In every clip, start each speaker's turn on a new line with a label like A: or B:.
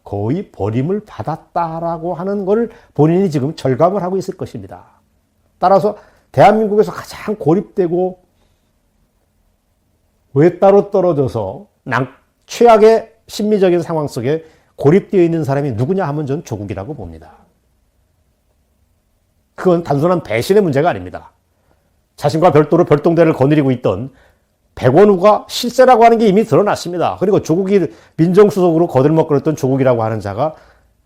A: 거의 버림을 받았다라고 하는 걸 본인이 지금 절감을 하고 있을 것입니다. 따라서 대한민국에서 가장 고립되고 외따로 떨어져서 최악의 심리적인 상황 속에 고립되어 있는 사람이 누구냐 하면 전 조국이라고 봅니다. 그건 단순한 배신의 문제가 아닙니다. 자신과 별도로 별동대를 거느리고 있던 백원우가 실세라고 하는 게 이미 드러났습니다. 그리고 조국이 민정수석으로 거들먹거렸던 조국이라고 하는 자가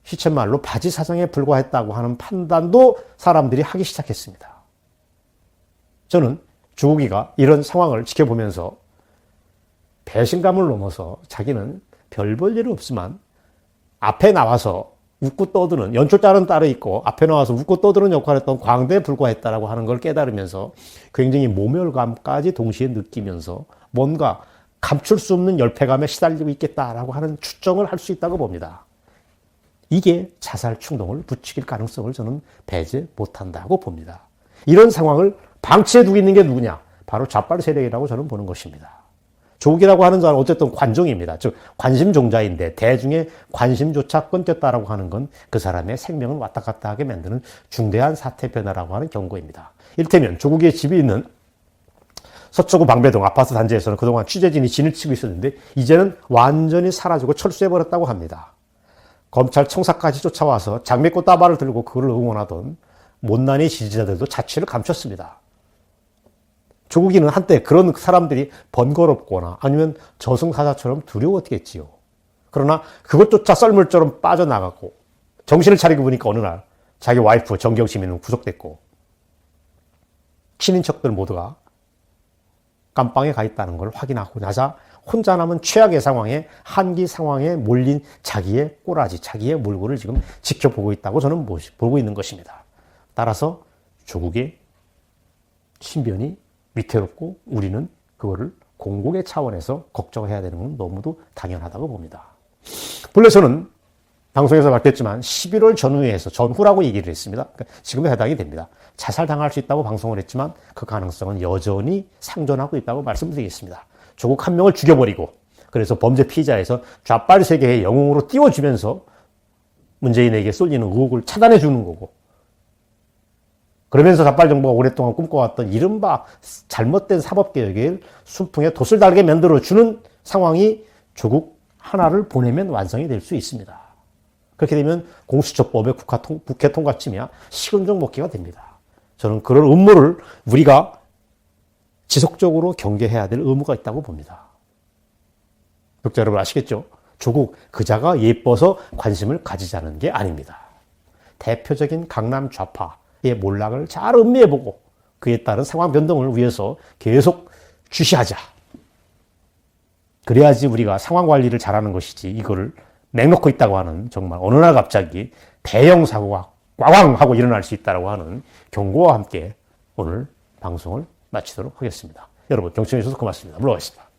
A: 시쳇말로 바지 사장에 불과했다고 하는 판단도 사람들이 하기 시작했습니다. 저는 조국이가 이런 상황을 지켜보면서 배신감을 넘어서 자기는 별 볼 일은 없지만 앞에 나와서 웃고 떠드는, 연출자는 따로 있고 앞에 나와서 웃고 떠드는 역할을 했던 광대에 불과했다라고 하는 걸 깨달으면서 굉장히 모멸감까지 동시에 느끼면서 뭔가 감출 수 없는 열패감에 시달리고 있겠다라고 하는 추정을 할 수 있다고 봅니다. 이게 자살 충동을 부추길 가능성을 저는 배제 못한다고 봅니다. 이런 상황을 방치해 두고 있는 게 누구냐? 바로 좌빨 세력이라고 저는 보는 것입니다. 조국이라고 하는 자는 어쨌든 관종입니다. 즉 관심종자인데 대중의 관심조차 끊겼다라고 하는 건 그 사람의 생명을 왔다 갔다 하게 만드는 중대한 사태 변화라고 하는 경고입니다. 이를테면 조국의 집이 있는 서초구 방배동 아파트 단지에서는 그동안 취재진이 진을 치고 있었는데 이제는 완전히 사라지고 철수해버렸다고 합니다. 검찰 청사까지 쫓아와서 장미꽃 다발을 들고 그걸 응원하던 못난이 지지자들도 자취를 감췄습니다. 조국이는 한때 그런 사람들이 번거롭거나 아니면 저승사자처럼 두려웠겠지요. 그러나 그것조차 썰물처럼 빠져나가고 정신을 차리고 보니까 어느 날 자기 와이프 정경심이는 구속됐고 친인척들 모두가 감방에 가 있다는 걸 확인하고 나자 혼자 남은 최악의 상황에 한기 상황에 몰린 자기의 꼬라지, 자기의 몰골을 지금 지켜보고 있다고 저는 보고 있는 것입니다. 따라서 조국의 신변이 위태롭고 우리는 그거를 공공의 차원에서 걱정해야 되는 건 너무도 당연하다고 봅니다. 본래 저는 방송에서 밝혔지만 11월 전후라고 얘기를 했습니다. 그러니까 지금에 해당이 됩니다. 자살당할 수 있다고 방송을 했지만 그 가능성은 여전히 상존하고 있다고 말씀드리겠습니다. 조국 한 명을 죽여버리고 그래서 범죄 피의자에서 좌빨 세계의 영웅으로 띄워주면서 문재인에게 쏠리는 의혹을 차단해 주는 거고 그러면서 좌빨 정부가 오랫동안 꿈꿔왔던 이른바 잘못된 사법개혁을 순풍에 돛을 달게 만들어주는 상황이 조국 하나를 보내면 완성이 될 수 있습니다. 그렇게 되면 공수처법의 국회 통과쯤이야 식은죽 먹기가 됩니다. 저는 그런 음모를 우리가 지속적으로 경계해야 될 의무가 있다고 봅니다. 독자 여러분 아시겠죠? 조국 그자가 예뻐서 관심을 가지자는 게 아닙니다. 대표적인 강남 좌파의 몰락을 잘 음미해보고 그에 따른 상황 변동을 위해서 계속 주시하자. 그래야지 우리가 상황 관리를 잘하는 것이지 이거를 맹놓고 있다고 하는 정말 어느 날 갑자기 대형 사고가 꽝꽝 하고 일어날 수 있다고 하는 경고와 함께 오늘 방송을 마치도록 하겠습니다. 여러분 경청해 주셔서 고맙습니다. 물러가겠습니다.